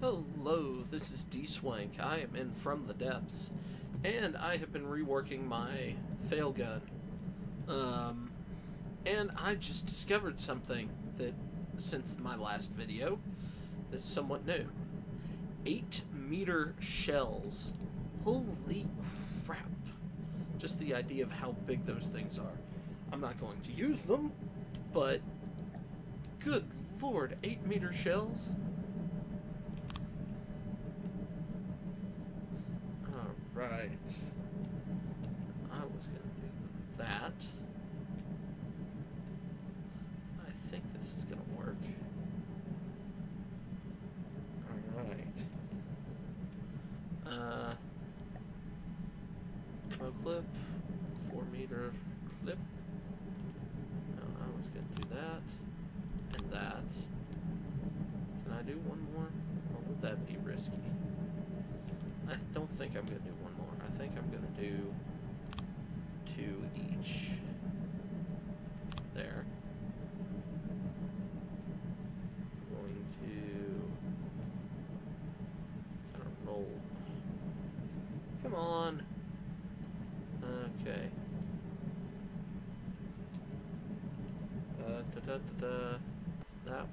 Hello, this is Dswank. I am in From the Depths, and I have been reworking my fail gun. And I just discovered something that, since my last video, that's somewhat new. 8-meter shells. Holy crap. Just the idea of how big those things are. I'm not going to use them, but good lord, 8-meter shells? Alright. I was going to do that. I think this is going to work. Alright. Ammo clip. 4-meter clip. No, I was going to do that. And that. Can I do one more? Or would that be risky? I don't think I'm going to do one more. I think I'm going to do 2 each. There. I'm going to kind of roll. Come on. Okay. That.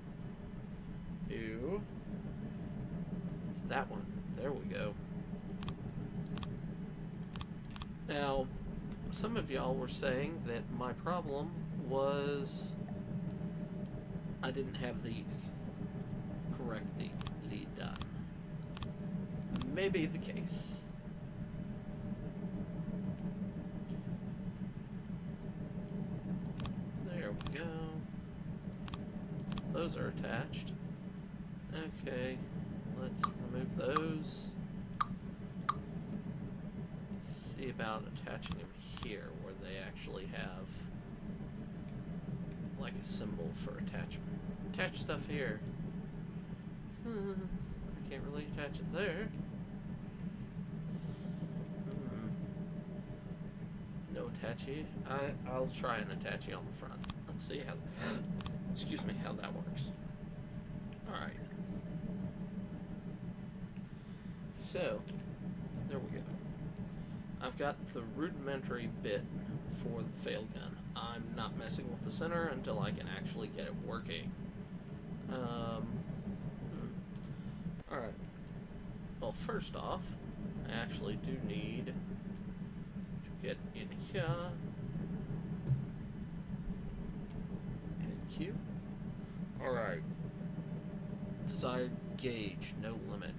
Ew. It's that one. There we go. Now, some of y'all were saying that my problem was I didn't have these correctly done. Maybe the case. There we go. Those are attached. Okay, let's remove those. See about attaching them here where they actually have like a symbol for attachment. Attach stuff here. I can't really attach it there. No attachee. I'll try an attachee on the front. Let's see how excuse me, how that works. Alright. So there we go. I've got the rudimentary bit for the fail gun. I'm not messing with the center until I can actually get it working. Alright. Well, first off, I actually do need to get in here. And Q. Alright. Desired gauge, no limit.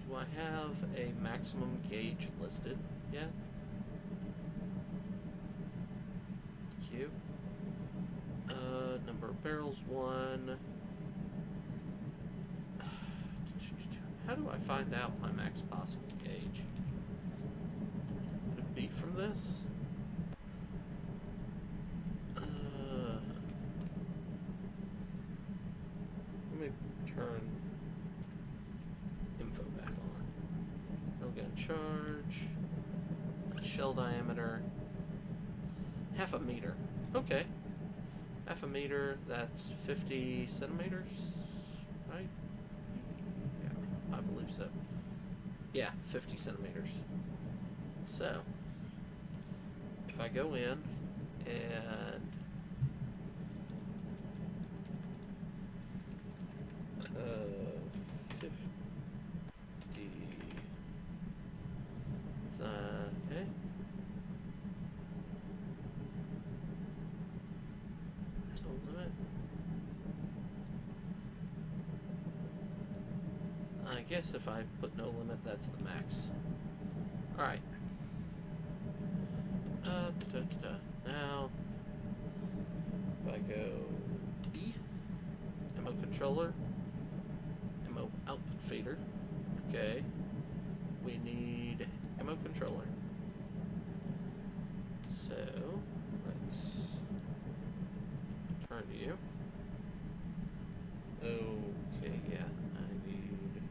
Do I have a maximum gauge listed yet? Q. Number of barrels, 1. How do I find out my max possible gauge? Would it be from this? Let me turn info back on. Railgun charge. Shell diameter. 1/2 meter. Okay. 1/2 meter, that's 50 centimeters, right? Yeah, I believe so. Yeah, 50 centimeters. So, if I go in and okay. No limit. I guess if I put no limit, that's the max. Alright. Now, if I go E, ammo controller, ammo output feeder. Okay. We need ammo controller. So, let's turn to you. Okay, yeah, I need...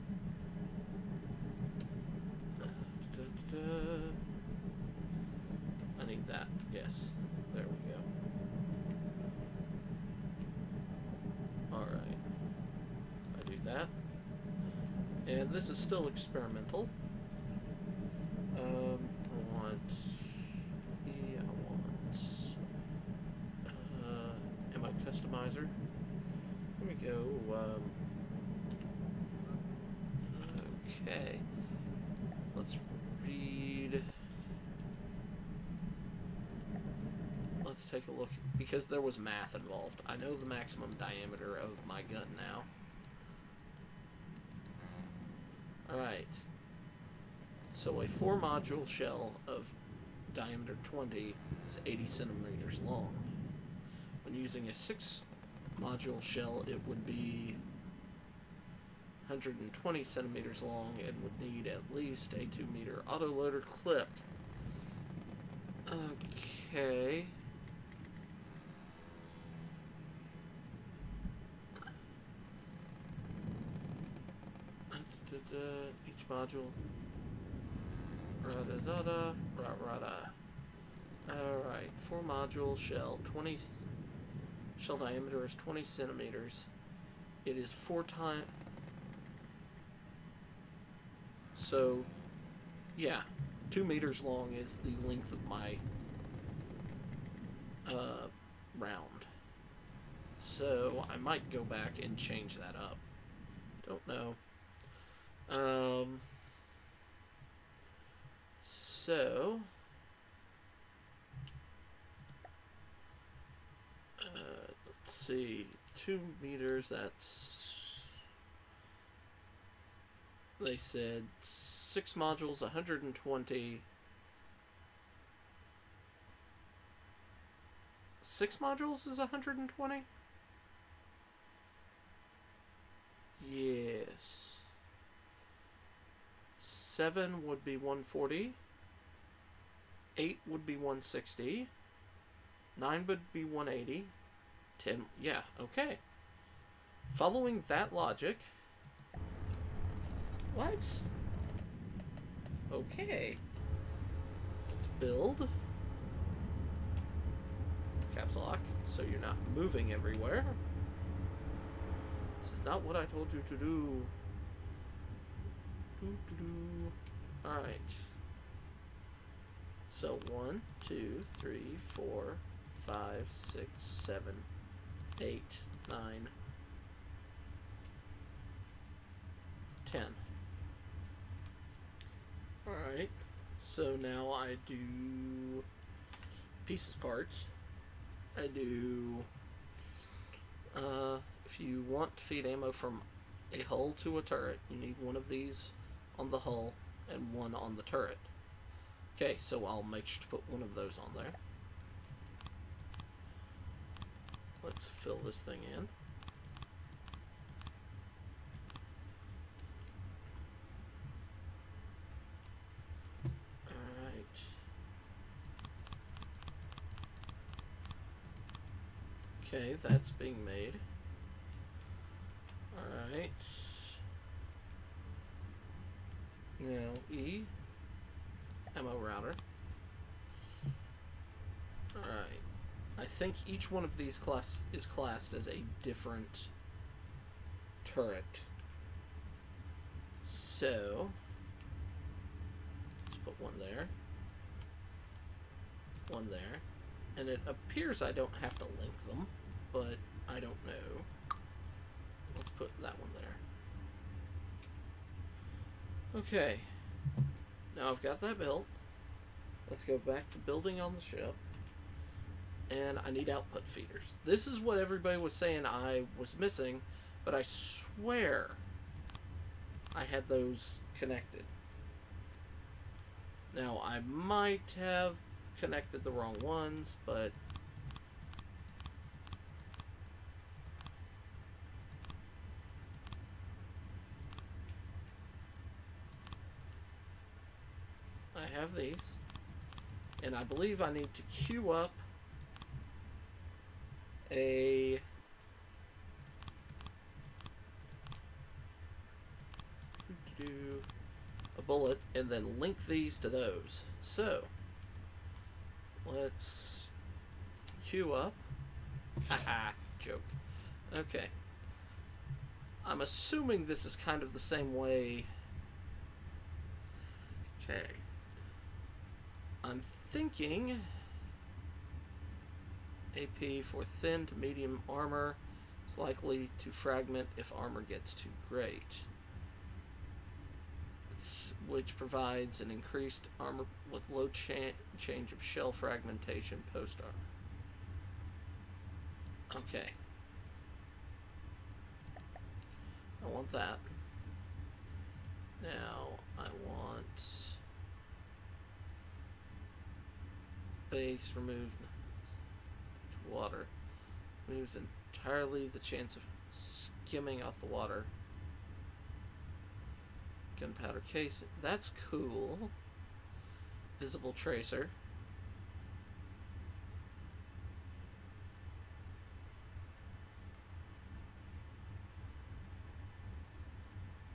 I need that, yes. There we go. Alright. And this is still experimental. I want ammo customizer. Here we go. Okay. Let's read. Let's take a look, because there was math involved. I know the maximum diameter of my gun now. Alright. So a 4-module shell of diameter 20 is 80 centimeters long. When using a 6-module shell, it would be 120 centimeters long and would need at least a 2-meter autoloader clip. Okay. Each module. Alright, 4-module shell. Shell diameter is 20 centimeters. It is 4 times. So, yeah, 2 meters long is the length of my round. So I might go back and change that up. Don't know. So let's see, 2 meters, that's, they said 6 modules, 120. 6 modules is 120? Yes. 7 would be 140. 8 would be 160. 9 would be 180. 10, yeah, okay. Following that logic. What? Okay. Let's build. Caps lock, so you're not moving everywhere. This is not what I told you to do. Alright. So 1, 2, 3, 4, 5, 6, 7, 8, 9, 10. Alright. So now I do pieces parts. I do, if you want to feed ammo from a hull to a turret, you need one of these on the hull and one on the turret. Okay, so I'll make sure to put one of those on there. Let's fill this thing in. Okay, that's being made. Alright. Now, E. Ammo router. Alright. I think each one of these is classed as a different turret. So, let's put one there. One there. And it appears I don't have to link them, but I don't know. Let's put that one there. Okay. Now I've got that built. Let's go back to building on the ship. And I need output feeders. This is what everybody was saying I was missing, but I swear I had those connected. Now I might have connected the wrong ones, but I have these, and I believe I need to queue up a bullet and then link these to those. So let's queue up. Haha, joke. Okay. I'm assuming this is kind of the same way. Okay. I'm thinking AP for thin to medium armor is likely to fragment if armor gets too great, which provides an increased armor with low change of shell fragmentation post armor. Okay. I want that. Now I want base removes water. Removes entirely the chance of skimming off the water. Gunpowder case. That's cool. Visible tracer.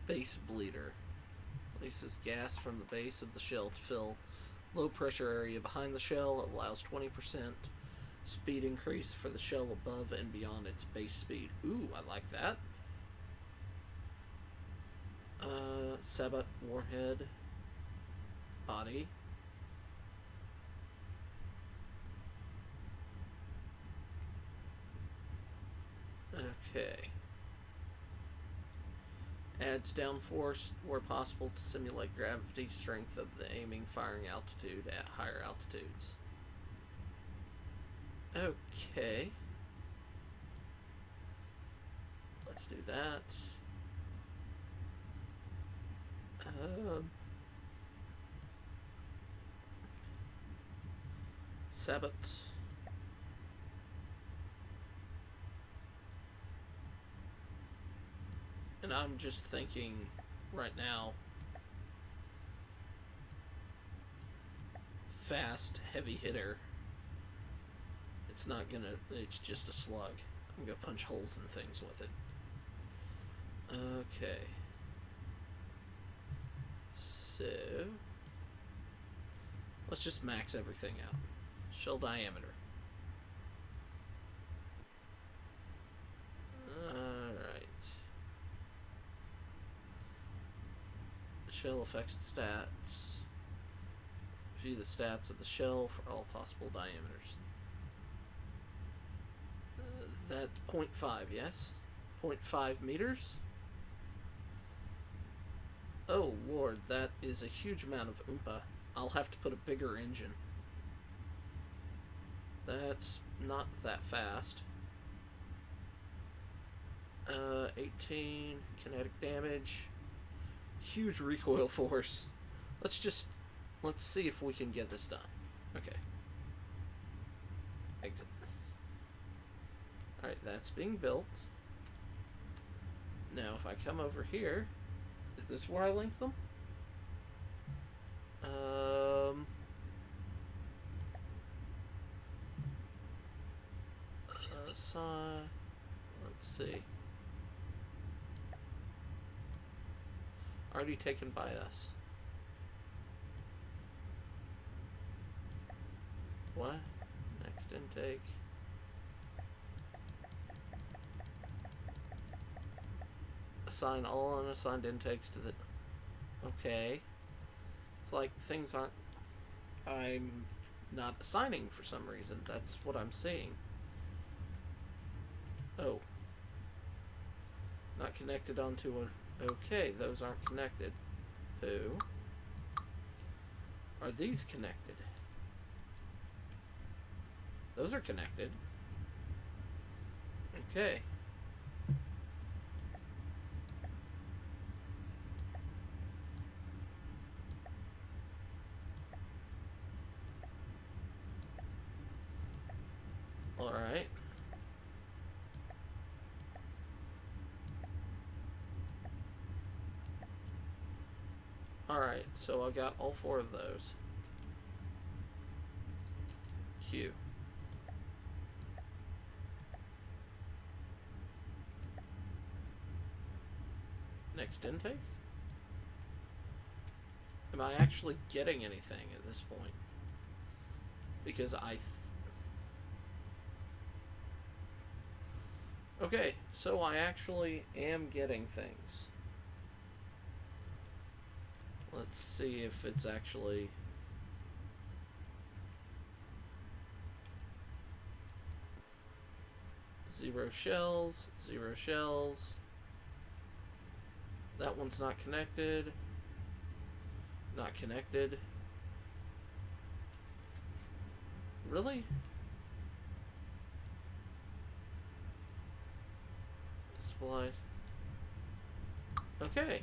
Base bleeder. Releases gas from the base of the shell to fill low pressure area behind the shell. It allows 20% speed increase for the shell above and beyond its base speed. Ooh, I like that. Sabot warhead. Body. Okay. Adds downforce where possible to simulate gravity strength of the aiming firing altitude at higher altitudes. Okay. Let's do that. Sabot. And I'm just thinking right now, fast, heavy hitter. It's not gonna, it's just a slug. I'm gonna punch holes in things with it. Okay. So, let's just max everything out. Shell diameter. Shell affects the stats. View the stats of the shell for all possible diameters. That's 0.5, yes? 0.5 meters? Oh lord, that is a huge amount of oompa. I'll have to put a bigger engine. That's not that fast. 18 kinetic damage. Huge recoil force. Let's see if we can get this done. Okay. Exit. Alright, that's being built. Now, if I come over here, is this where I link them? Let's see. Already taken by us. What? Next intake. Assign all unassigned intakes to the... Okay. It's like things aren't... I'm not assigning for some reason. That's what I'm seeing. Oh. Not connected onto a... Okay, those aren't connected. Who? Are these connected? Those are connected. Okay. Alright. Alright, so I got all 4 of those. Q. Next intake? Am I actually getting anything at this point? Because Okay, so I actually am getting things. Let's see if it's actually... Zero shells, zero shells. That one's not connected. Not connected. Really? Supplies. Okay.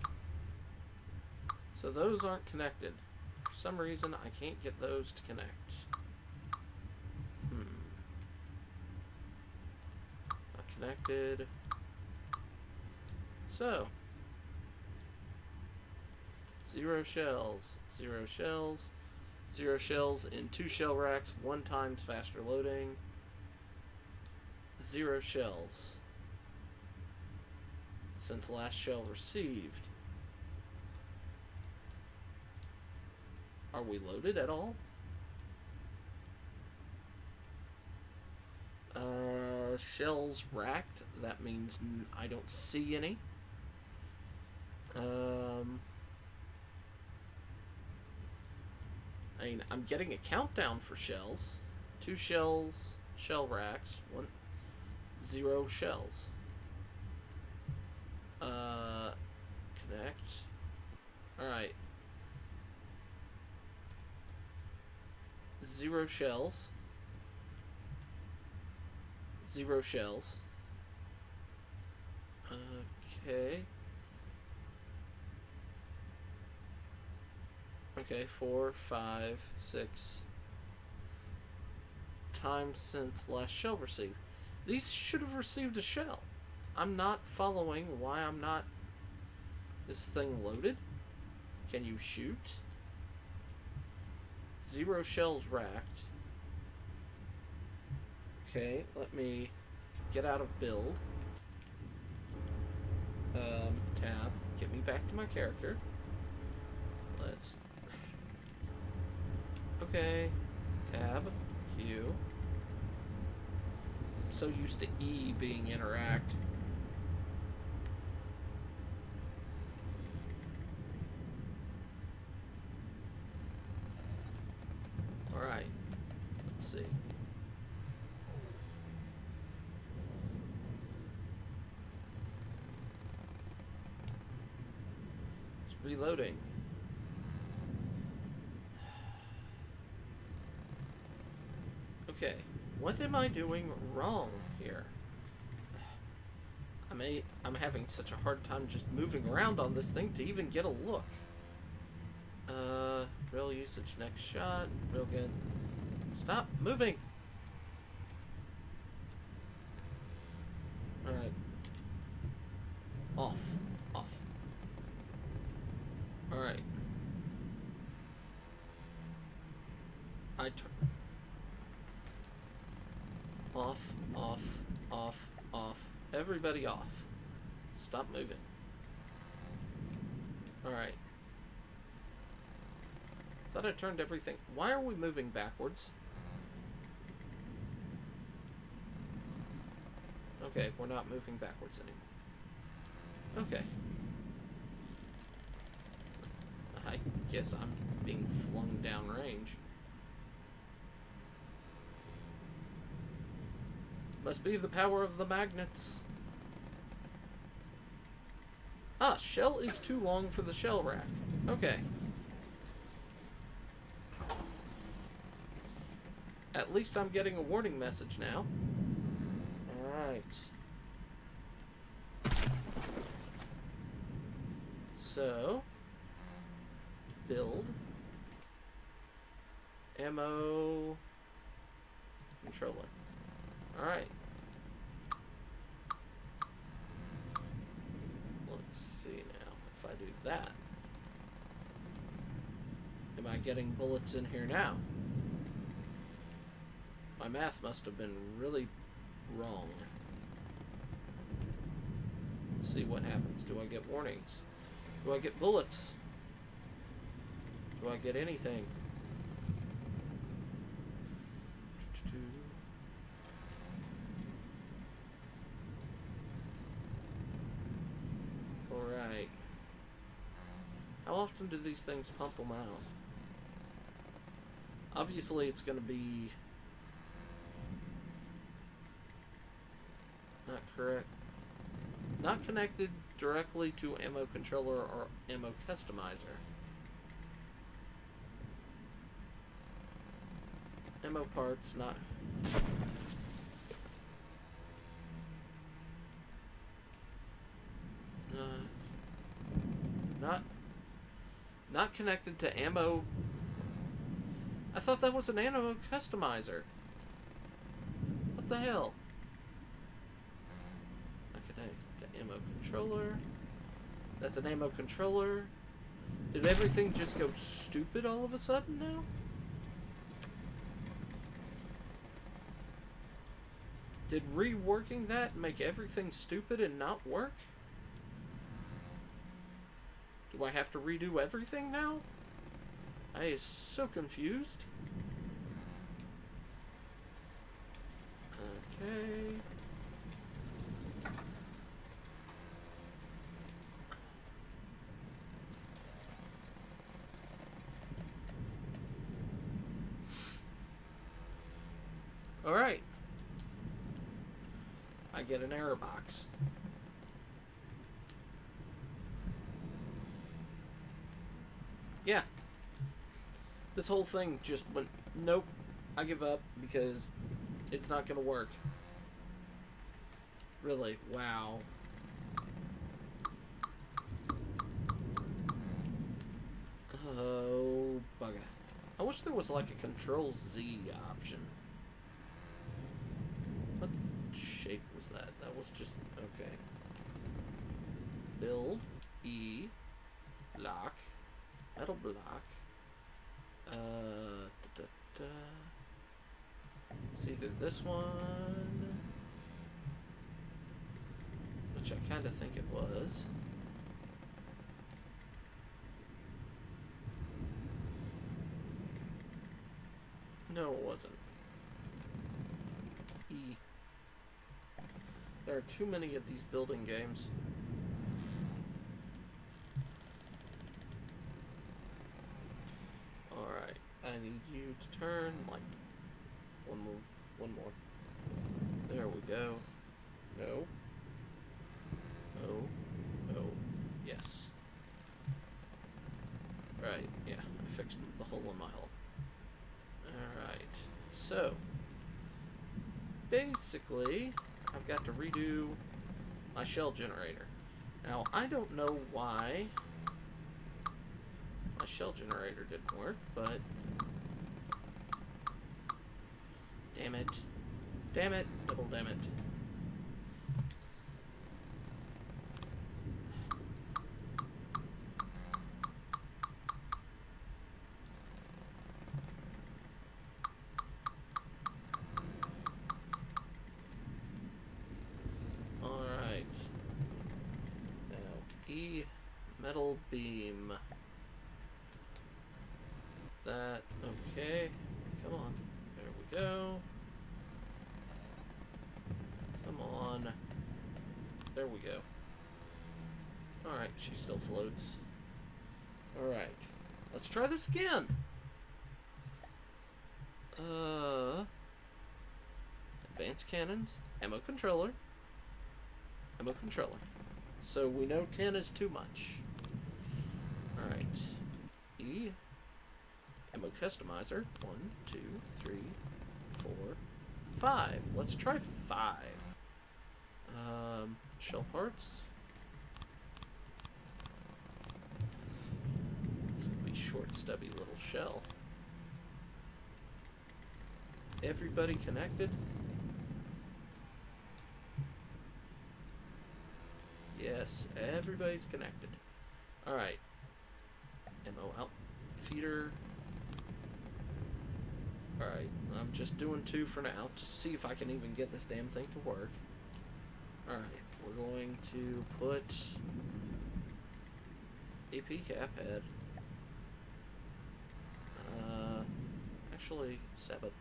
So those aren't connected. For some reason, I can't get those to connect. Not connected. So. Zero shells. Zero shells. Zero shells in 2 shell racks, 1 times faster loading. Zero shells. Since last shell received. Are we loaded at all? Shells racked. That means I don't see any. I mean, I'm getting a countdown for shells. 2 shells, shell racks, 0 shells. Connect. Alright. 0 shells. 0 shells. Okay. Okay, 4, 5, 6 times since last shell received. These should have received a shell. I'm not following why I'm not... Is this thing loaded? Can you shoot? 0 shells racked. Okay, let me get out of build. Tab. Get me back to my character. Let's... Okay. Tab. Q. I'm so used to E being interact. Alright. Let's see. It's reloading. Okay, what am I doing wrong here? I'm having such a hard time just moving around on this thing to even get a look. Real usage next shot. Real good. Stop moving! Alright. Off. Off. Alright. Off, off, off, off. Everybody off. Stop moving. Alright. Thought I turned everything... Why are we moving backwards? Okay, we're not moving backwards anymore. Okay. I guess I'm being flung downrange. Must be the power of the magnets. Ah, shell is too long for the shell rack. Okay. At least I'm getting a warning message now. Alright. So, build. Ammo. Controller. Alright. Let's see now if I do that. Am I getting bullets in here now? My math must have been really wrong. Let's see what happens. Do I get warnings? Do I get bullets? Do I get anything? Alright. How often do these things pump them out? Obviously, it's going to be not correct. Not connected directly to ammo controller or ammo customizer. Ammo parts not. Not connected to ammo. I thought that was an ammo customizer. What the hell? Not connected to ammo controller. That's an ammo controller. Did everything just go stupid all of a sudden now? Did reworking that make everything stupid and not work? Do I have to redo everything now? I am so confused. Okay. Alright. I get an error box. Yeah. This whole thing just went, nope, I give up because it's not going to work. Really, wow. Oh, bugger. I wish there was like a Control Z option. What shape was that? That was just, okay. Build, E, lock. Metal block. It's either this one, which I kind of think it was. No, it wasn't. E. There are too many of these building games. I need you to turn like one more. There we go. No. No. Yes. Right. Yeah. I fixed the hole in my hole. All right. So basically, I've got to redo my shell generator. Now I don't know why my shell generator didn't work, but damn it. Damn it. Double damn it. Alright. Now, E metal beam. That, okay. Come on. There we go. Come on. There we go. Alright, she still floats. Alright. Let's try this again. Advanced cannons. Ammo controller. Ammo controller. So we know 10 is too much. Alright. E. Ammo customizer. 1, 2, 3, 4, 5. Let's try 5. Shell parts. This will be short, stubby little shell. Everybody connected? Yes, everybody's connected. Alright. Ammo out. Feeder. Alright, I'm just doing 2 for now to see if I can even get this damn thing to work. Alright, we're going to put AP cap head. Actually, Sabbath.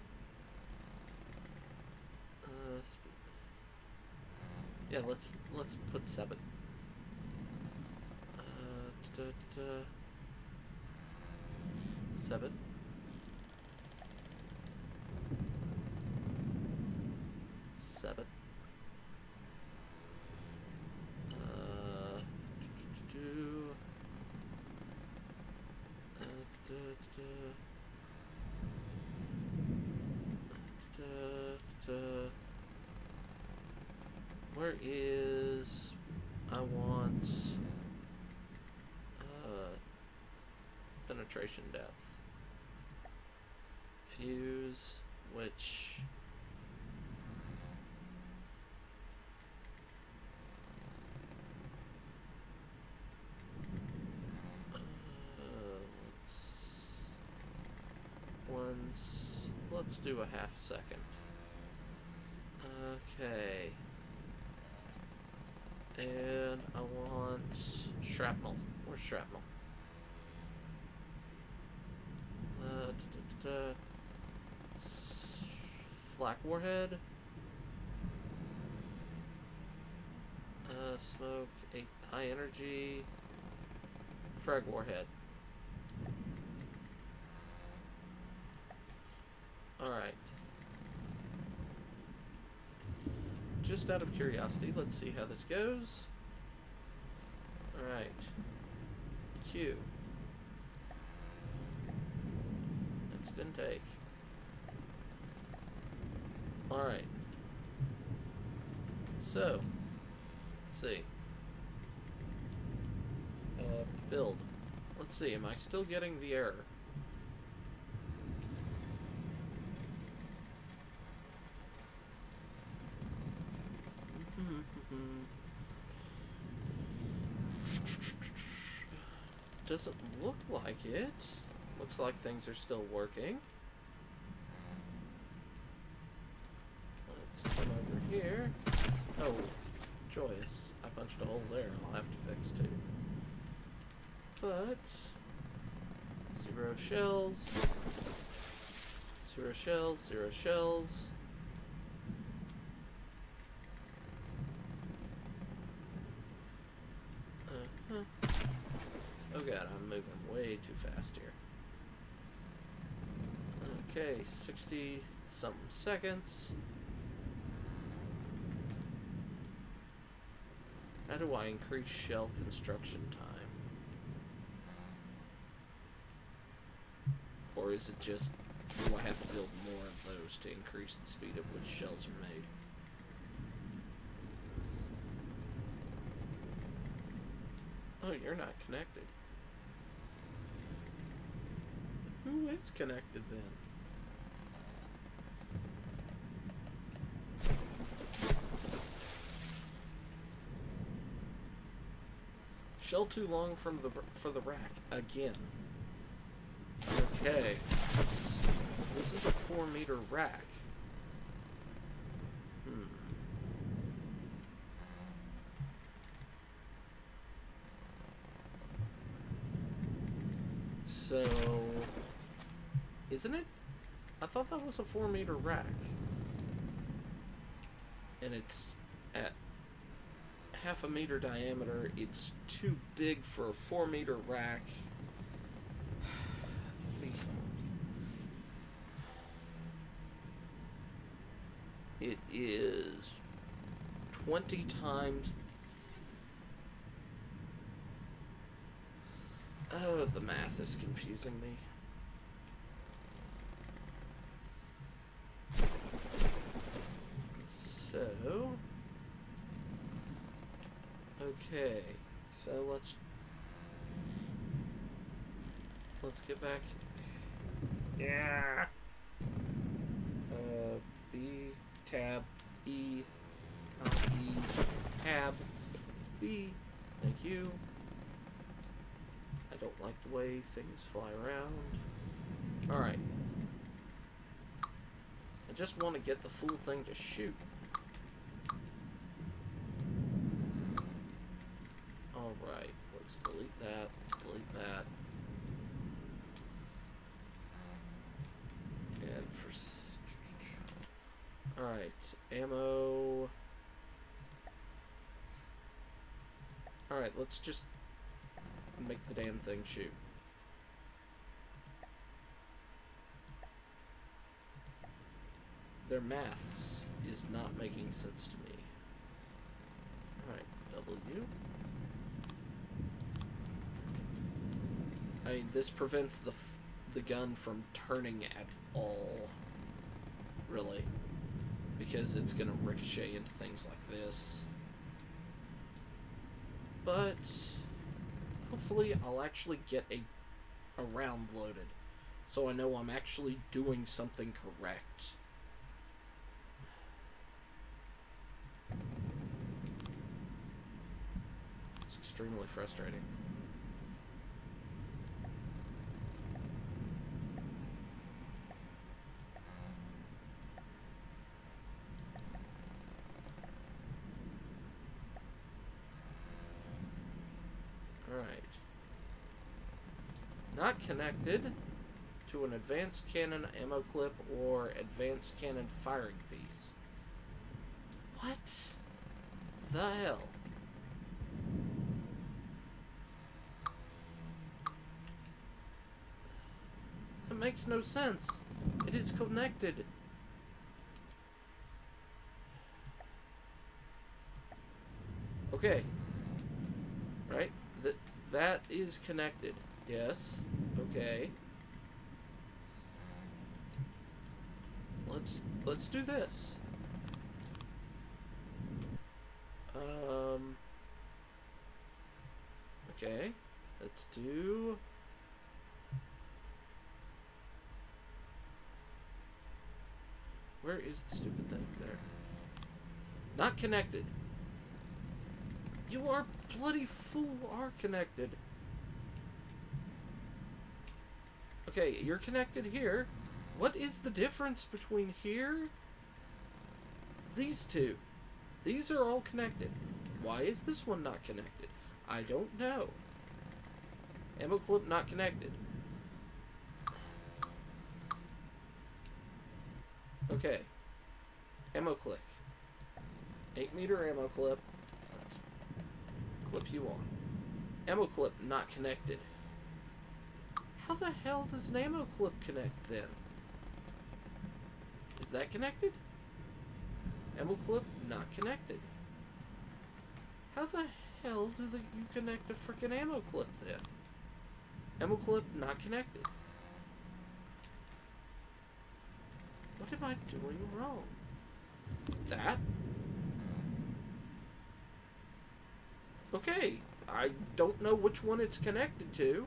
Yeah, let's put Sabbath. 7. Seven. Where is... I want... penetration depth. Fuse, which... let's do a half a second. Okay. And I want shrapnel. Where's shrapnel? Flak warhead. Smoke, 8 high energy. Frag warhead. Alright. Just out of curiosity, let's see how this goes. Alright. Q. Next intake. Alright. So, let's see. Build. Let's see, am I still getting the error? Doesn't look like it. Looks like things are still working. Let's come over here. Oh, joyous. I punched a hole there. I'll have to fix too. But 0 shells. 0 shells, 0 shells. Oh god, I'm moving way too fast here. Okay, 60-something seconds. How do I increase shell construction time? Or is it just, do I have to build more of those to increase the speed at which shells are made? Oh, you're not connected. Who is connected then? Shell too long from for the rack again. Okay. This is a 4-meter rack. So, isn't it? I thought that was a 4-meter rack. And it's at half a meter diameter. It's too big for a 4-meter rack. It is 20 times... Oh, the math is confusing me. So... Okay, so let's get back. Yeah. B tab E E tab B. Thank you. I don't like the way things fly around. All right. I just want to get the full thing to shoot. Alright, let's delete that, delete that. And for... Alright, ammo... Alright, let's just and make the damn thing shoot. Their maths is not making sense to me. Alright, W. I mean, this prevents the gun from turning at all, really, because it's going to ricochet into things like this. But hopefully I'll actually get a round loaded, so I know I'm actually doing something correct. It's extremely frustrating. Alright. Not connected to an advanced cannon ammo clip or advanced cannon firing piece. What the hell? It makes no sense. It is connected. Okay. Right? That is connected. Yes. Okay. Let's do this. Okay. Let's do... Where is the stupid thing? There. Not connected. You are bloody fool are connected. Okay, you're connected here. What is the difference between here? These two. These are all connected. Why is this one not connected? I don't know. Ammo clip not connected. Okay. Ammo clip. 8-meter ammo clip. Let's clip you on. Ammo clip not connected. How the hell does an ammo clip connect then? Is that connected? Ammo clip not connected. How the hell do you connect a freaking ammo clip then? Ammo clip not connected. What am I doing wrong? That? Okay, I don't know which one it's connected to.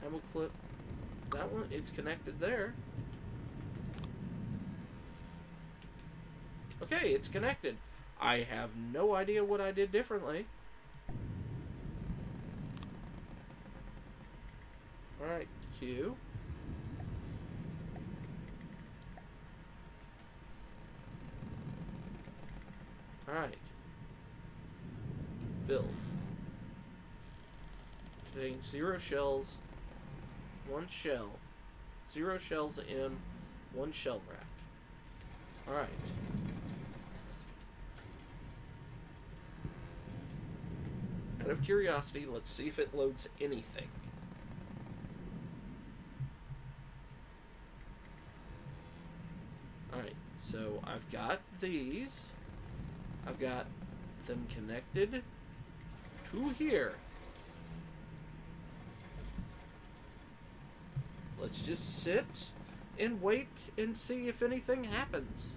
Ammo clip. That one, it's connected there. Okay, it's connected. I have no idea what I did differently. Alright, Q. Alright. Build. Getting 0 shells, 1 shell. 0 shells in 1 shell rack. Alright. Out of curiosity, let's see if it loads anything. Alright, so I've got these. I've got them connected to here. Let's just sit and wait and see if anything happens.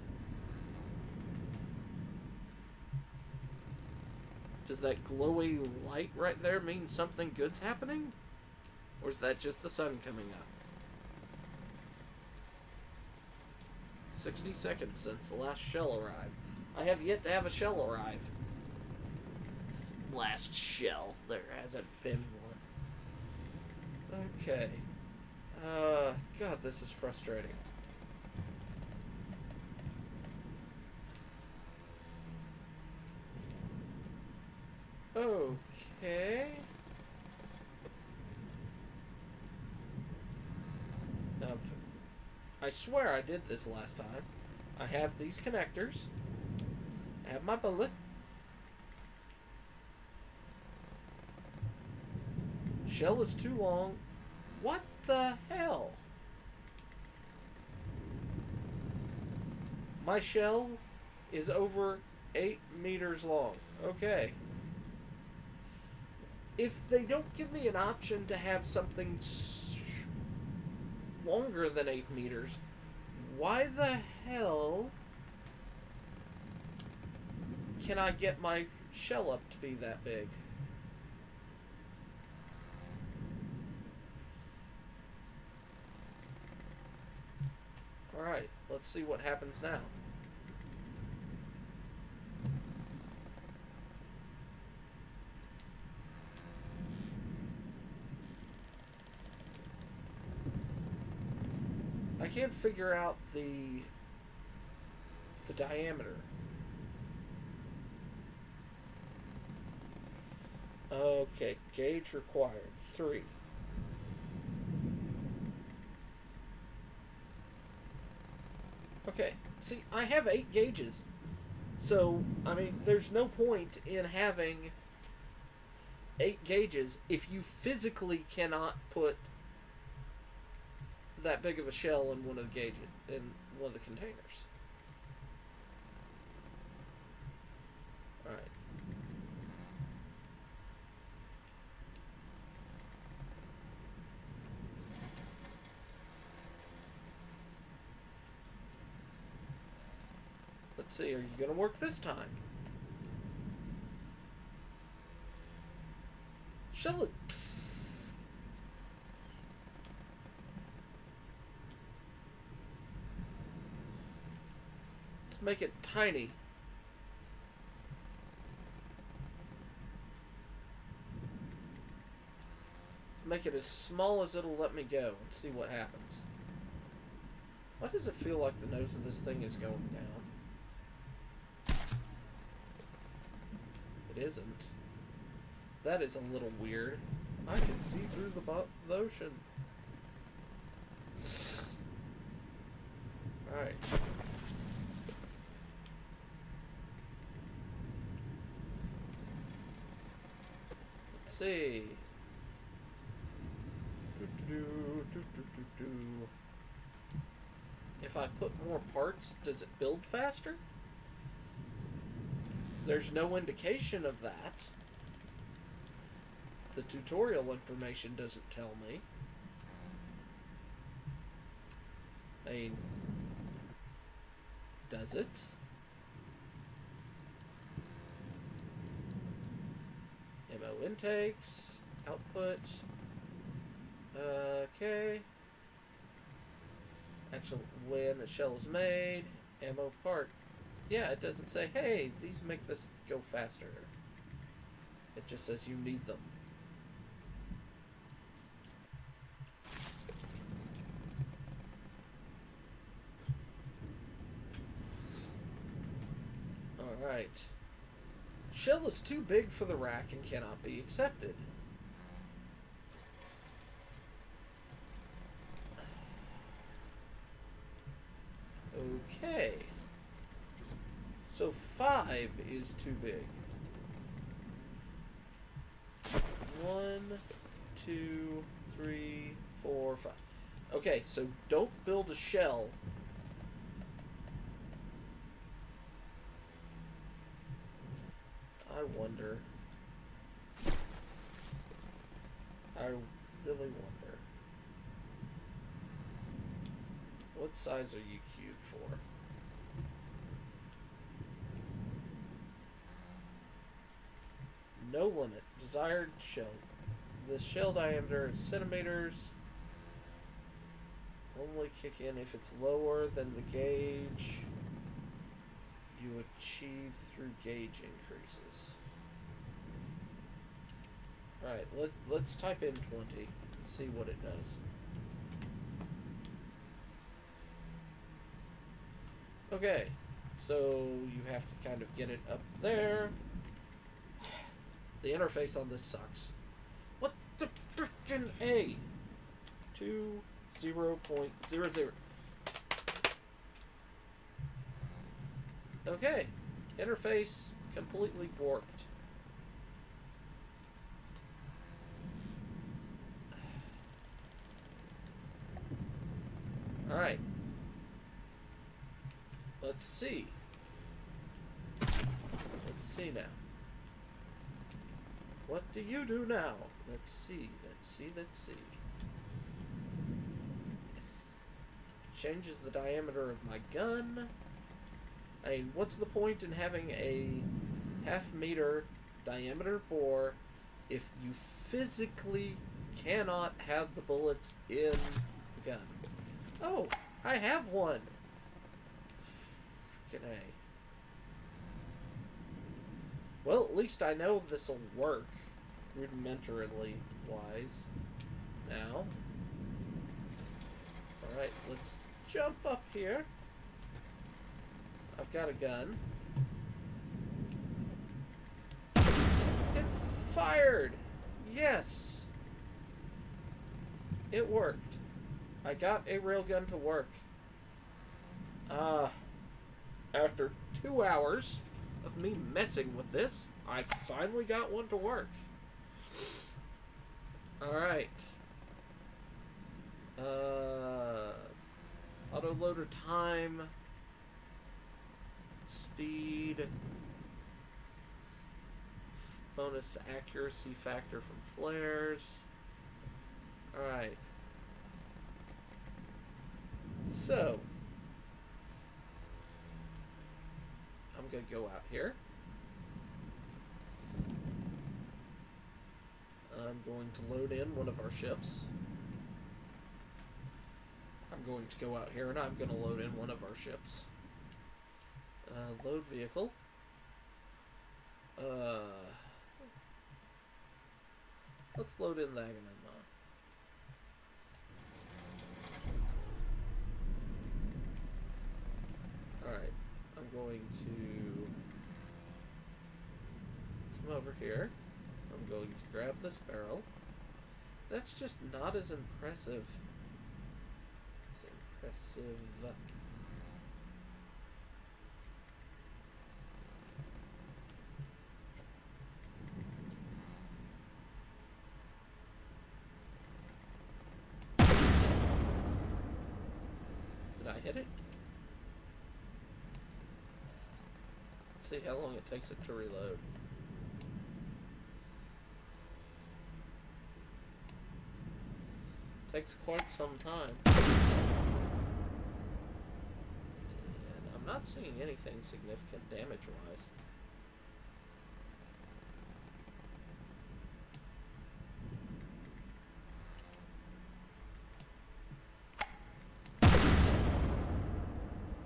Does that glowy light right there mean something good's happening? Or is that just the sun coming up? 60 seconds since the last shell arrived. I have yet to have a shell arrive. Last shell. There hasn't been one. Okay. God, this is frustrating. Okay. Now, I swear I did this last time. I have these connectors. I have my bullet. Shell is too long. What the hell? My shell is over 8 meters long. Okay. If they don't give me an option to have something longer than 8 meters, why the hell can I get my shell up to be that big? Alright, let's see what happens now. I can't figure out the diameter. Okay, gauge required 3. Okay, see, I have 8 gauges. So, I mean, there's no point in having 8 gauges if you physically cannot put that big of a shell in one of the gauges, in one of the containers. Alright. Let's see, are you going to work this time? Shell it. Let's make it tiny. Let's make it as small as it'll let me go and see what happens. Why does it feel like the nose of this thing is going down? It isn't. That is a little weird. I can see through the ocean. Alright. Let's see. If I put more parts, does it build faster? There's no indication of that. The tutorial information doesn't tell me. I mean, does it? Ammo intakes, output. Okay. Actual when a shell is made, ammo part. Yeah, it doesn't say, hey, these make this go faster. It just says you need them. Alright. Shell is too big for the rack and cannot be accepted. Okay. So 5 is too big. 1, 2, 3, 4, 5. Okay, so don't build a shell. I wonder. I really wonder. What size are you queued for? No limit. Desired shell. The shell diameter is centimeters. Only kick in if it's lower than the gauge you achieve through gauge increases. Alright, let's type in 20 and see what it does. Okay, so you have to kind of get it up there. The interface on this sucks. What the frickin' A? 20.00. Okay, interface completely borked. Alright. Let's see. Let's see now. What do you do now? Let's see. Let's see. Changes the diameter of my gun. I mean, what's the point in having a half-meter diameter bore if you physically cannot have the bullets in the gun? Oh, I have one. Frickin' A. Well, at least I know this'll work, rudimentarily wise. Now. Alright, let's jump up here. I've got a gun. It fired! Yes! It worked. I got a railgun to work. After 2 hours of me messing with this, I finally got one to work. Alright. Autoloader time. Speed. Bonus accuracy factor from flares. Alright. So, I'm going to go out here. I'm going to load in one of our ships. I'm going to go out here and I'm going to load in one of our ships. Load vehicle. Let's load in the Agamemnon. Alright, I'm going to come over here. I'm going to grab this barrel. That's just not as impressive. It's impressive. Did I hit it? Let's see how long it takes it to reload. Takes quite some time. And I'm not seeing anything significant damage-wise.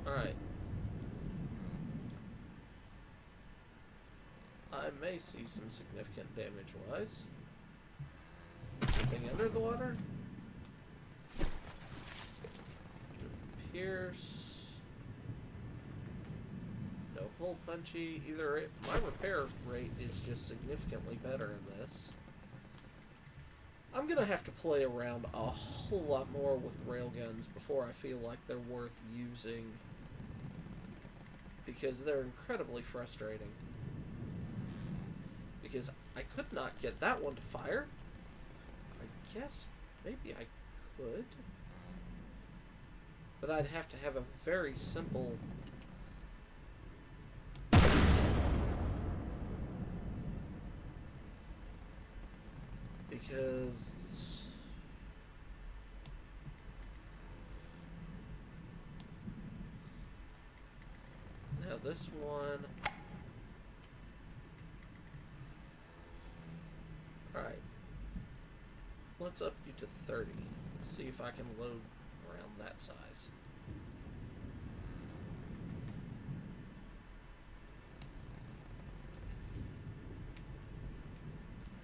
Alright. I may see some significant damage-wise. Anything under the water? Pierce. No hole punchy. Either my repair rate is just significantly better in this. I'm gonna have to play around a whole lot more with railguns before I feel like they're worth using, because they're incredibly frustrating. Because I could not get that one to fire. I guess maybe I could. But I'd have to have a very simple... Because... Now this one... Alright. Let's up you to 30. Let's see if I can load around that size.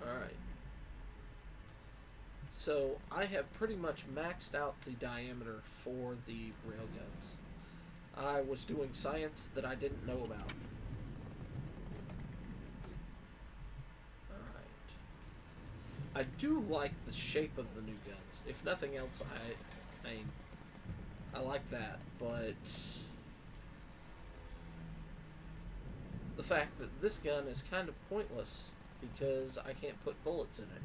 Alright. So I have pretty much maxed out the diameter for the railguns. I was doing science that I didn't know about. I do like the shape of the new guns. If nothing else, I like that, but the fact that this gun is kind of pointless because I can't put bullets in it.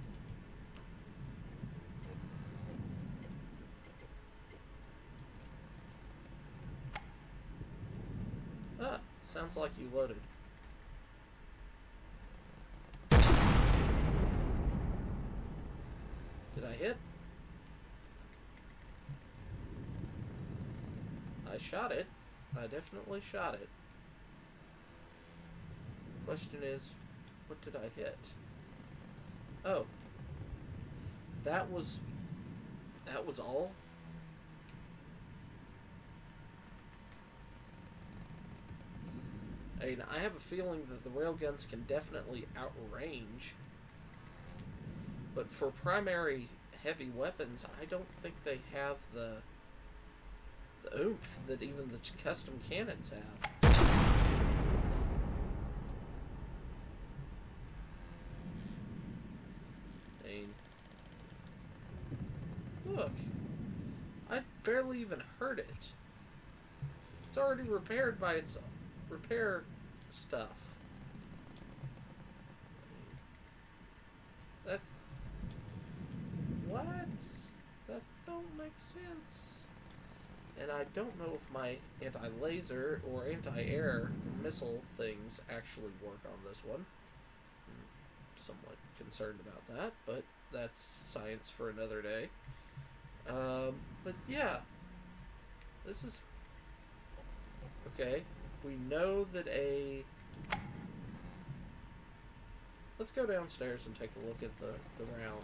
sounds like you loaded. Did I hit? I shot it. I definitely shot it. Question is, what did I hit? Oh. That was all? I mean, I have a feeling that the railguns can definitely outrange, but for primary heavy weapons, I don't think they have the oomph that even the custom cannons have. I mean, look, I barely even heard it. It's already repaired by its repair stuff. That's... what? That don't make sense. And I don't know if my anti-laser or anti-air missile things actually work on this one. I'm somewhat concerned about that, but that's science for another day. But yeah, this is... okay, we know that a... let's go downstairs and take a look at the round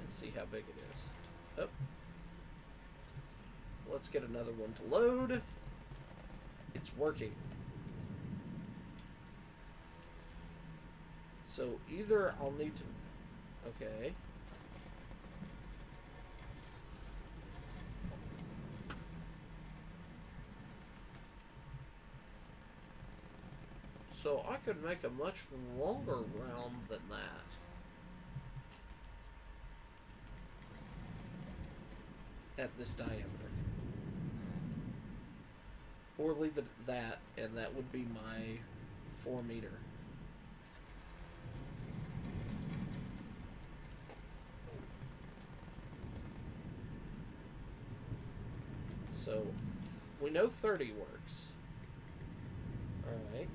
and see how big it is. Oh. Let's get another one to load. It's working. So either I'll need to... okay. So I could make a much longer round than that. At this diameter. Or leave it at that, and that would be my 4 meter. So, we know 30 works. Alright.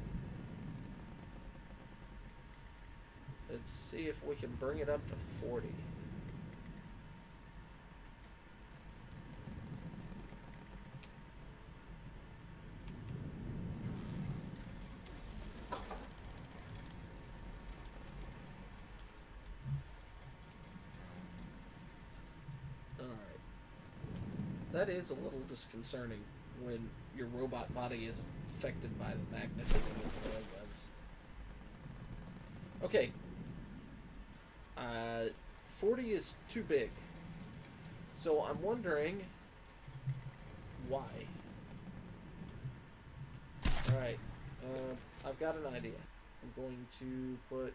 Let's see if we can bring it up to 40. That is a little disconcerting when your robot body is affected by the magnetism of the railguns. Okay. 40 is too big. So I'm wondering why. Alright. I've got an idea. I'm going to put...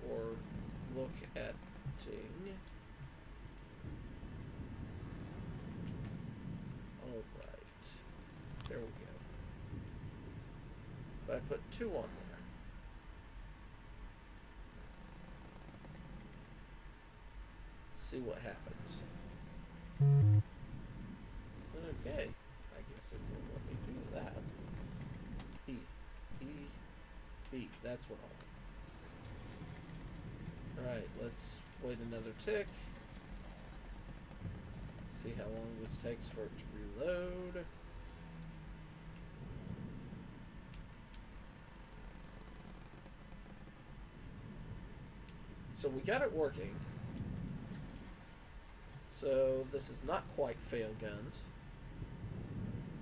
or look at ting. Alright. There we go. If I put 2 on there. See what happens. Okay. I guess it will let me do that. B. That's what I'll... Alright, let's wait another tick. See how long this takes for it to reload. So we got it working. So this is not quite fail guns.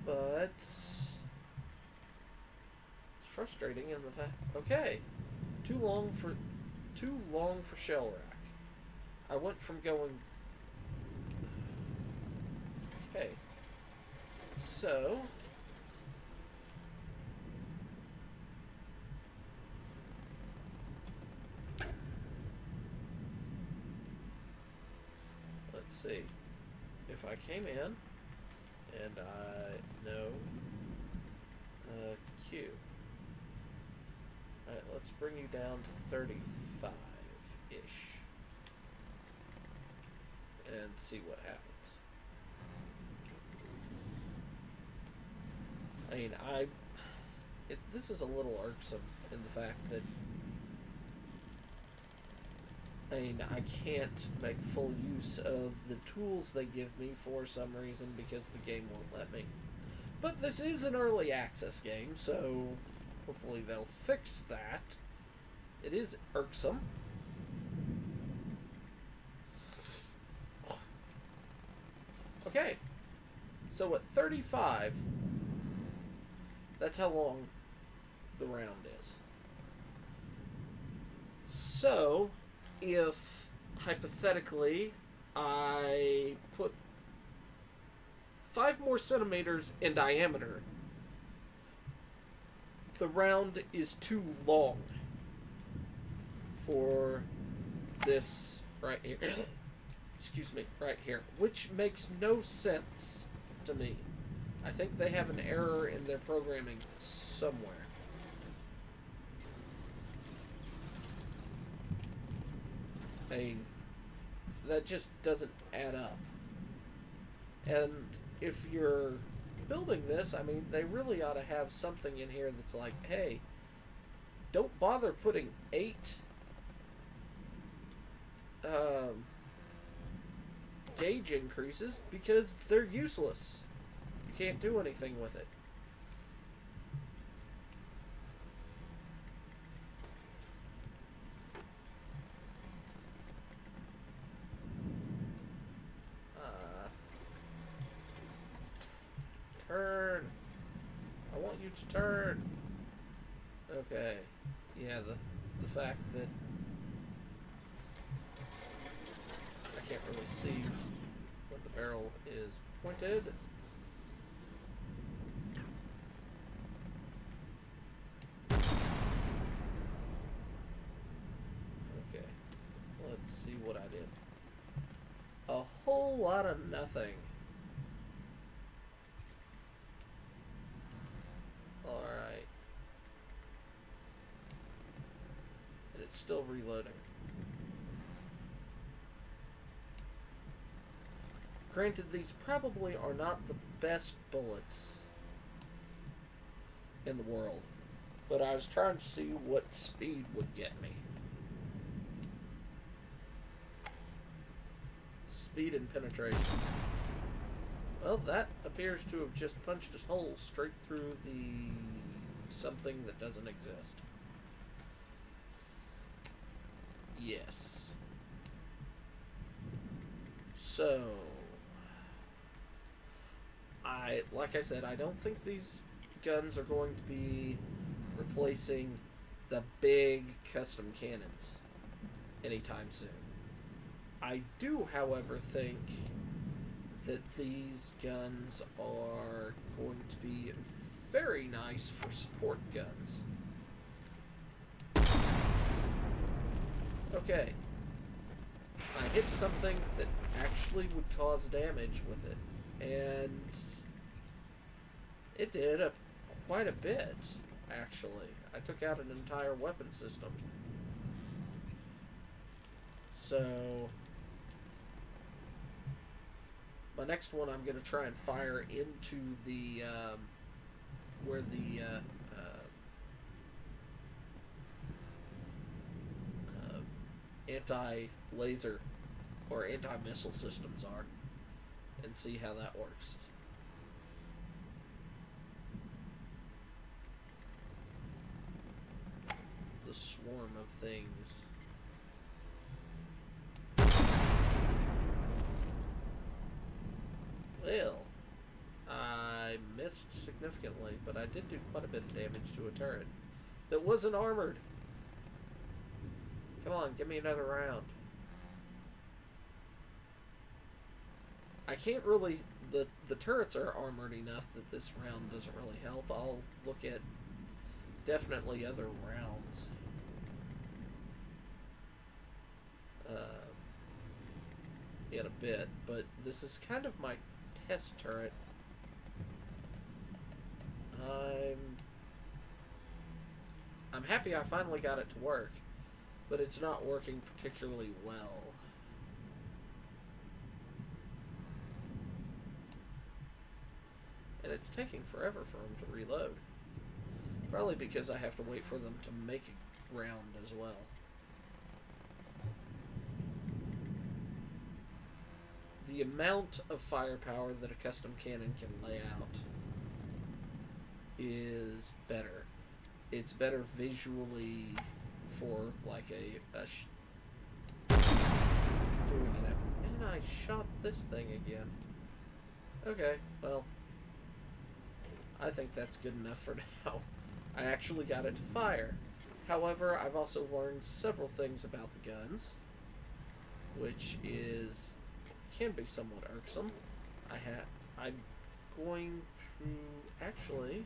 But it's frustrating in the fact... okay. Too long for shell rack. I went from going... okay. So... let's see. If I came in and I know Q. Alright, let's bring you down to 35-ish. and see what happens. I mean, this is a little irksome in the fact that, I mean, I can't make full use of the tools they give me for some reason because the game won't let me. But this is an early access game, so hopefully they'll fix that. It is irksome. Okay, so at 35, that's how long the round is. So, if hypothetically I put 5 more centimeters in diameter, the round is too long for this right here. Excuse me, right here, which makes no sense to me. I think they have an error in their programming somewhere. I mean, that just doesn't add up. And if you're building this, I mean, they really ought to have something in here that's like, hey, don't bother putting 8 gauge increases because they're useless. You can't do anything with it. Turn. I want you to turn. Okay. Yeah, the fact that I can't really see when the barrel is pointed. Okay. Let's see what I did. A whole lot of nothing. Alright. And it's still reloading. Granted, these probably are not the best bullets in the world, but I was trying to see what speed would get me. Speed and penetration. Well, that appears to have just punched a hole straight through the something that doesn't exist. Yes. So, like I said, I don't think these guns are going to be replacing the big custom cannons anytime soon. I do, however, think that these guns are going to be very nice for support guns. Okay. I hit something that actually would cause damage with it, and it did quite a bit, actually. I took out an entire weapon system. So my next one, I'm going to try and fire into the, where the, anti-laser or anti-missile systems are, and see how that works. The swarm of things. Well, I missed significantly, but I did do quite a bit of damage to a turret that wasn't armored. Come on, give me another round. I can't really... The turrets are armored enough that this round doesn't really help. I'll look at definitely other rounds. In a bit, but this is kind of my test turret. I'm happy I finally got it to work, but it's not working particularly well. it's taking forever for them to reload. Probably because I have to wait for them to make a round as well. The amount of firepower that a custom cannon can lay out is better. It's better visually for like doing it. And I shot this thing again. Okay, well, I think that's good enough for now. I actually got it to fire. However, I've also learned several things about the guns, which can be somewhat irksome. I'm going to actually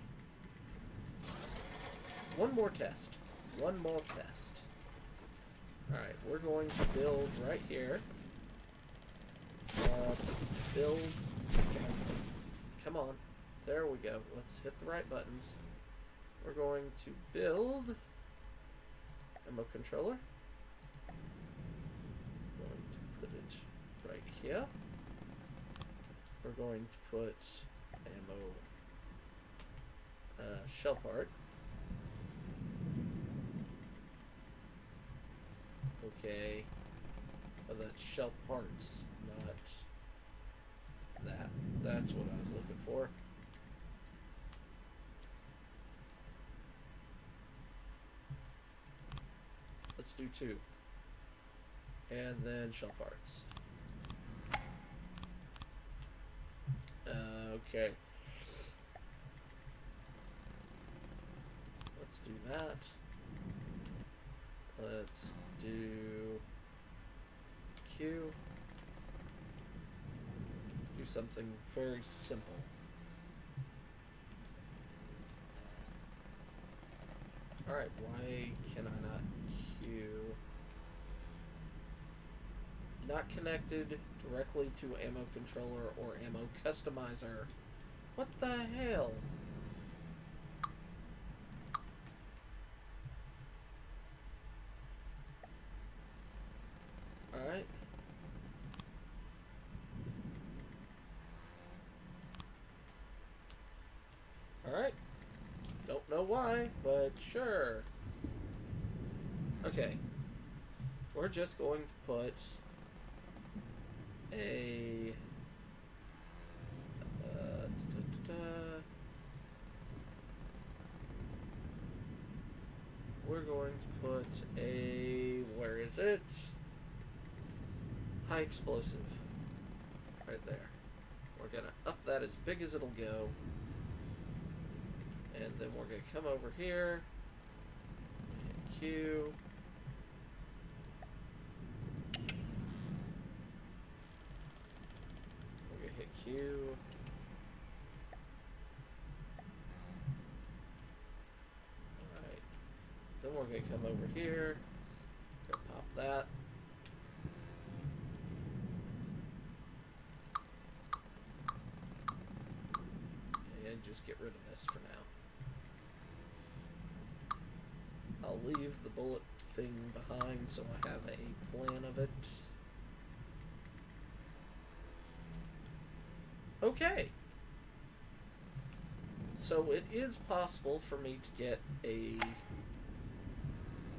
one more test. Alright, we're going to build right here. Build. Come on. There we go. Let's hit the right buttons. We're going to build ammo controller. Going to put it right here. We're going to put ammo shell part. Okay. Oh, that's shell parts, not that. That's what I was looking for. Let's do 2. And then shell parts. Okay. Let's do that. Let's do Q. Do something very simple. Alright, why can I not Q? Not connected directly to ammo controller or ammo customizer. What the hell? Alright. Alright. Don't know why, but sure. Okay. We're just going to put a we're going to put a, where is it? High explosive. Right there. We're going to up that as big as it'll go. And then we're going to come over here. And Q. We're going to hit Q. Alright. Then we're going to come over here. We're going to pop that. And just get rid of this for now. I'll leave the bullet thing behind so I have a plan of it. Okay. So it is possible for me to get a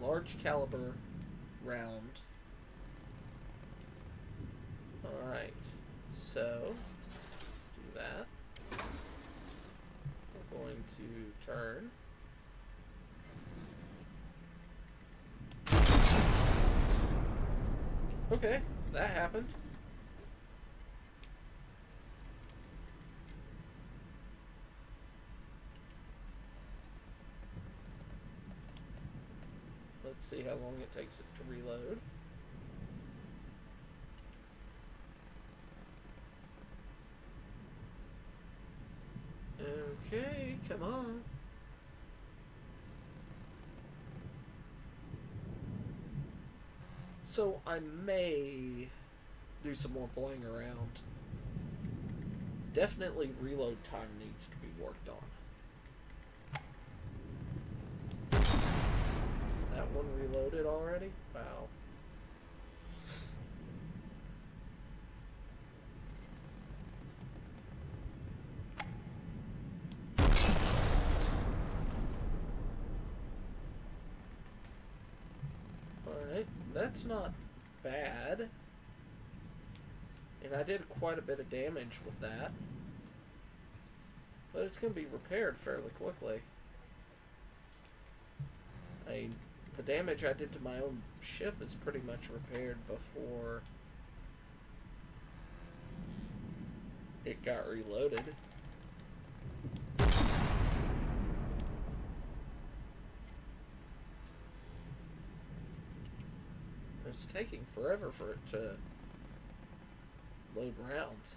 large caliber round. Alright. So, let's do that. We're going to turn. Okay, that happened. Let's see how long it takes it to reload. Okay, come on. So I may do some more playing around. Definitely reload time needs to be worked on. That one reloaded already? Wow. that's not bad. And I did quite a bit of damage with that. But it's going to be repaired fairly quickly. I mean, the damage I did to my own ship is pretty much repaired before it got reloaded. It's taking forever for it to load rounds.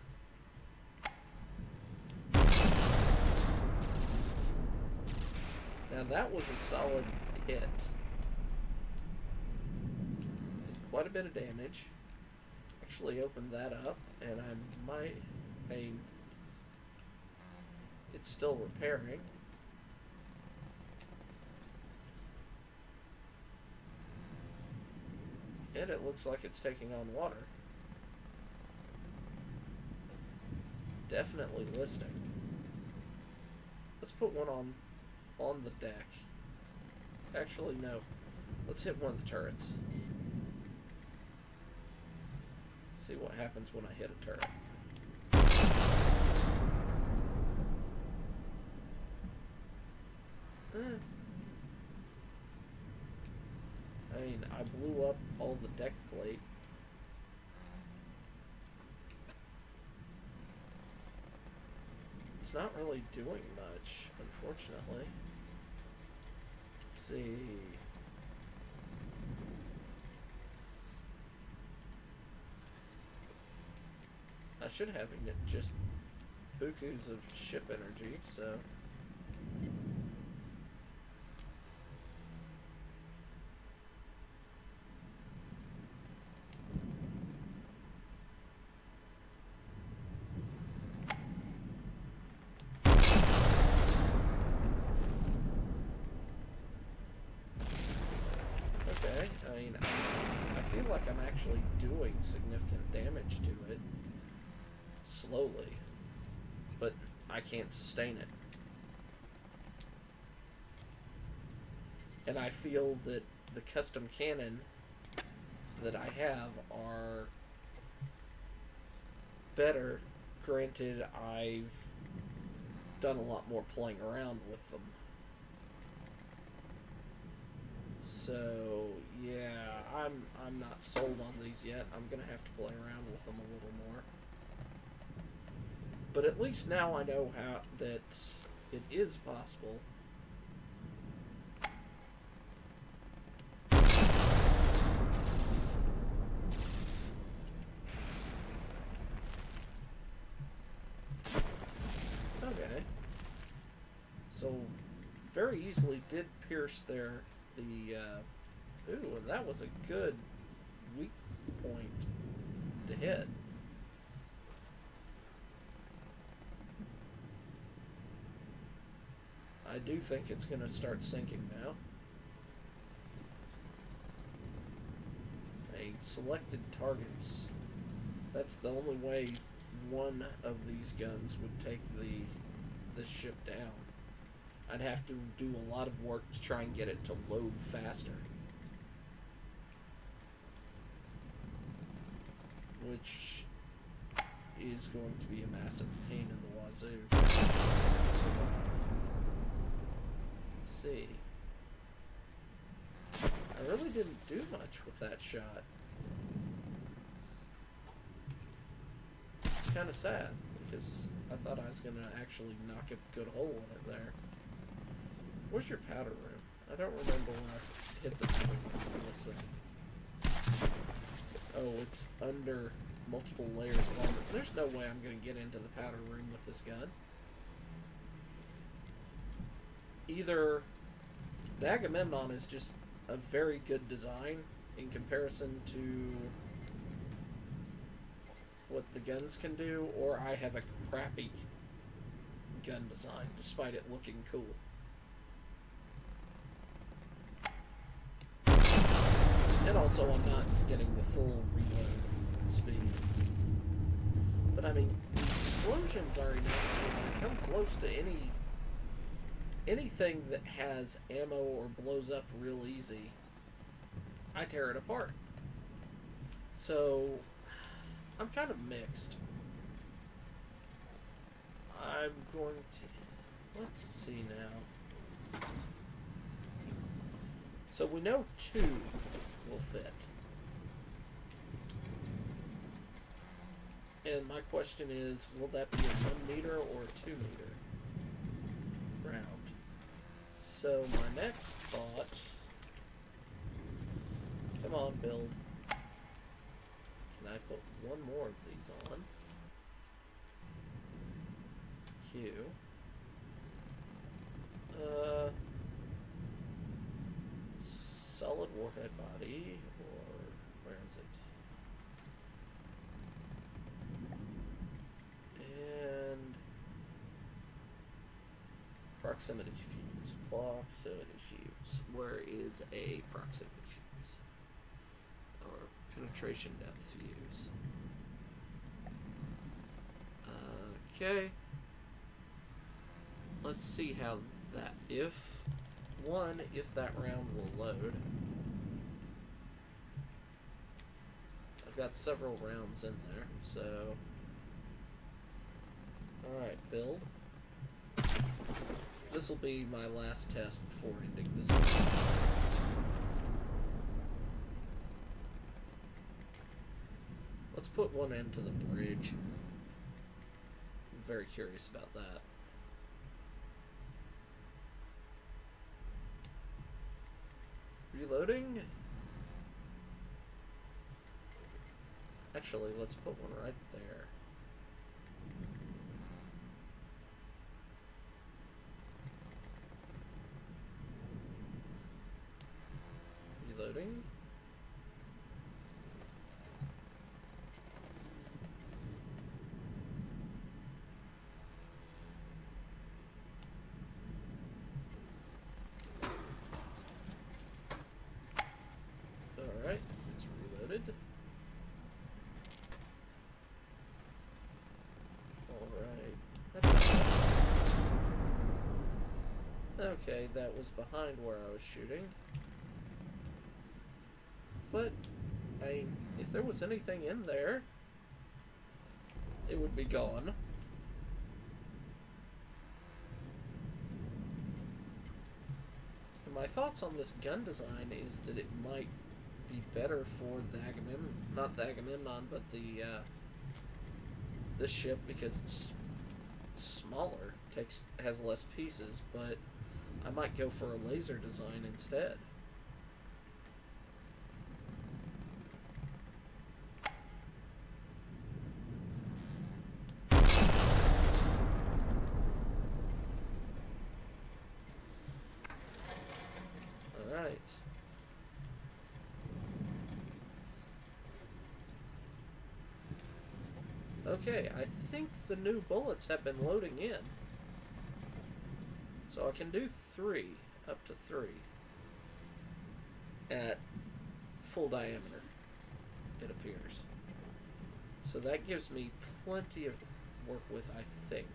Now that was a solid hit. Did quite a bit of damage. Actually opened that up, and I might... it's still repairing. And it looks like it's taking on water. Definitely listing. Let's put one on the deck. Actually, no. Let's hit one of the turrets. See what happens when I hit a turret. I mean, I blew up all the deck plate. It's not really doing much, unfortunately. Let's see. I should have just bukus of ship energy, so... I feel like I'm actually doing significant damage to it slowly, but I can't sustain it. And I feel that the custom cannons that I have are better. Granted, I've done a lot more playing around with them. So yeah, I'm not sold on these yet. I'm gonna have to play around with them a little more. But at least now I know how that it is possible. Okay. So very easily did pierce the ooh, and that was a good weak point to hit. I do think it's going to start sinking now. Selected targets. That's the only way one of these guns would take this ship down. I'd have to do a lot of work to try and get it to load faster. Which is going to be a massive pain in the wazoo. Let's see. I really didn't do much with that shot. It's kind of sad, because I thought I was going to actually knock a good hole in it there. Where's your powder room? I don't remember when I hit the thing on this thing. Oh, it's under multiple layers of armor. There's no way I'm going to get into the powder room with this gun. Either the Agamemnon is just a very good design in comparison to what the guns can do, or I have a crappy gun design despite it looking cool. And also I'm not getting the full reload speed. But I mean, the explosions are enough. If I come close to anything that has ammo or blows up real easy, I tear it apart. So, I'm kind of mixed. I'm going to... Let's see now. So we know 2 will fit. And my question is, will that be a 1 meter or a 2 meter round? So my next thought... Come on, build. Can I put 1 more of these on? Q. Solid warhead body, or where is it? And proximity fuse. Proximity fuse. Where is a proximity fuse? Or penetration depth fuse. Okay. Let's see how that, if that round will load. I've got several rounds in there, so... Alright, build. This will be my last test before ending this episode. Let's put one into the bridge. I'm very curious about that. Reloading? Actually, let's put one right there. Reloading? Alright, it's reloaded. Alright. Okay, that was behind where I was shooting. But, if there was anything in there, it would be gone. And my thoughts on this gun design is that it might be better for the Agamemnon, not the Agamemnon, but this ship, because it's smaller, has less pieces, but I might go for a laser design instead. Alright. Okay, I think the new bullets have been loading in. So I can do 3, up to 3, at full diameter, it appears. So that gives me plenty of work with, I think.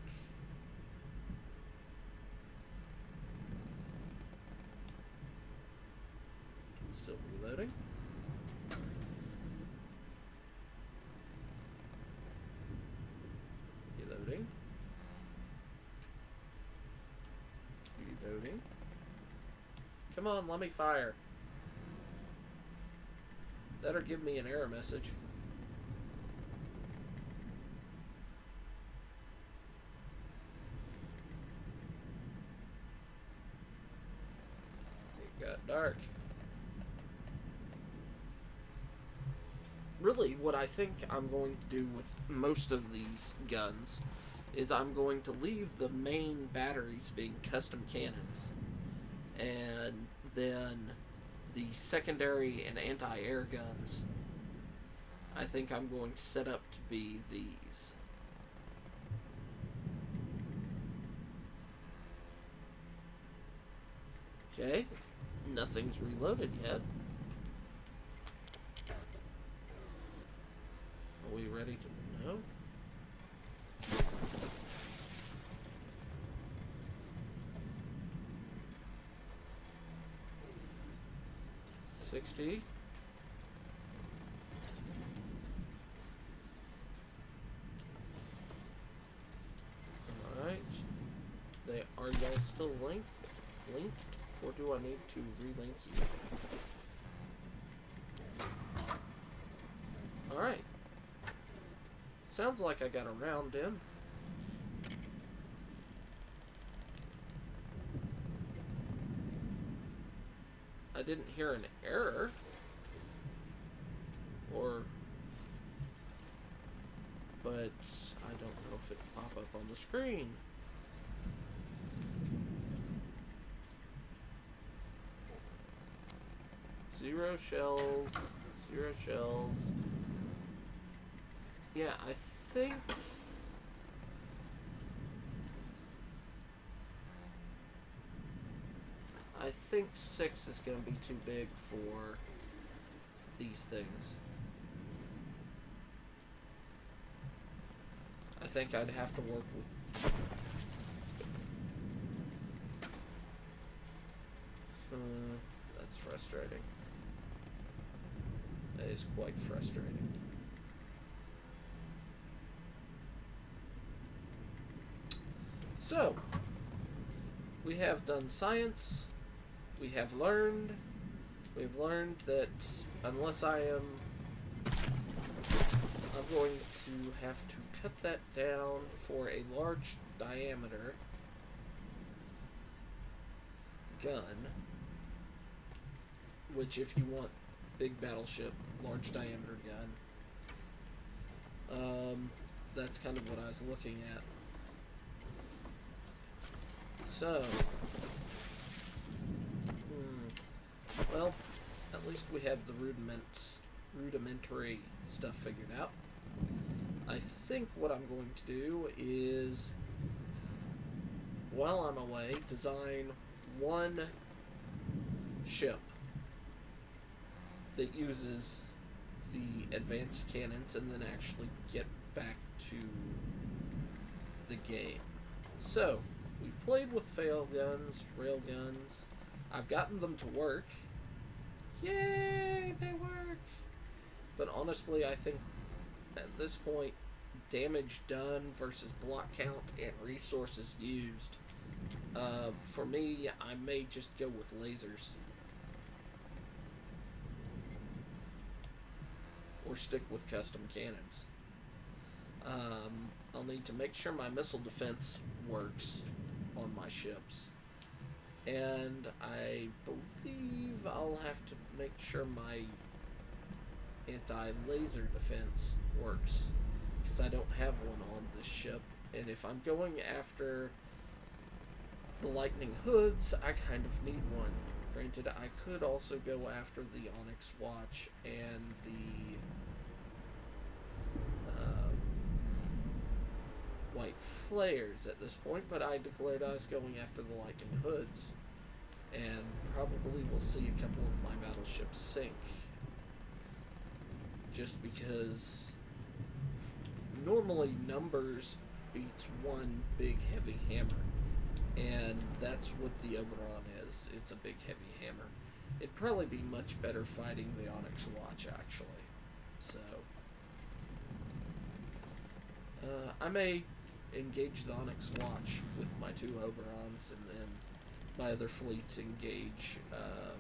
Still reloading. Reloading. Reloading. Come on, let me fire. That'll give me an error message. It got dark. Really, what I think I'm going to do with most of these guns is I'm going to leave the main batteries being custom cannons, and then the secondary and anti-air guns I think I'm going to set up to be these. Okay, nothing's reloaded yet. Are we ready to know? $60. y'all still linked, or do I need to relink you? Alright. Sounds like I got a round in. I didn't hear an error. But I don't know if it'll pop up on the screen. Zero shells. Yeah, I think I think 6 is going to be too big for these things. I think I'd have to work with... that's frustrating. That is quite frustrating. So, we have done science. We have learned. We've learned that unless I'm going to have to cut that down for a large diameter gun, which if you want big battleship, large diameter gun, that's kind of what I was looking at. So, well, at least we have the rudimentary stuff figured out. I think what I'm going to do is, while I'm away, design one ship that uses the advanced cannons and then actually get back to the game. So, we've played with fail guns, rail guns. I've gotten them to work. Yay, they work! But honestly, I think at this point, damage done versus block count and resources used. For me, I may just go with lasers. Or stick with custom cannons. I'll need to make sure my missile defense works on my ships. And I believe I'll have to make sure my anti-laser defense works, because I don't have one on this ship. And if I'm going after the lightning hoods, I kind of need one. Granted, I could also go after the Onyx Watch and the white flares at this point, but I declared I was going after the lightning hoods, and probably will see a couple of my battleships sink, just because normally numbers beats one big heavy hammer, and that's what the Oberon is. It's a big heavy hammer. It'd probably be much better fighting the Onyx Watch, actually. So I may engage the Onyx Watch with my 2 Oberons, and then my other fleets engage the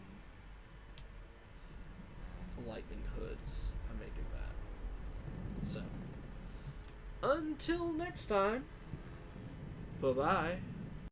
lightning hoods. I may do that. So, until next time, bye-bye.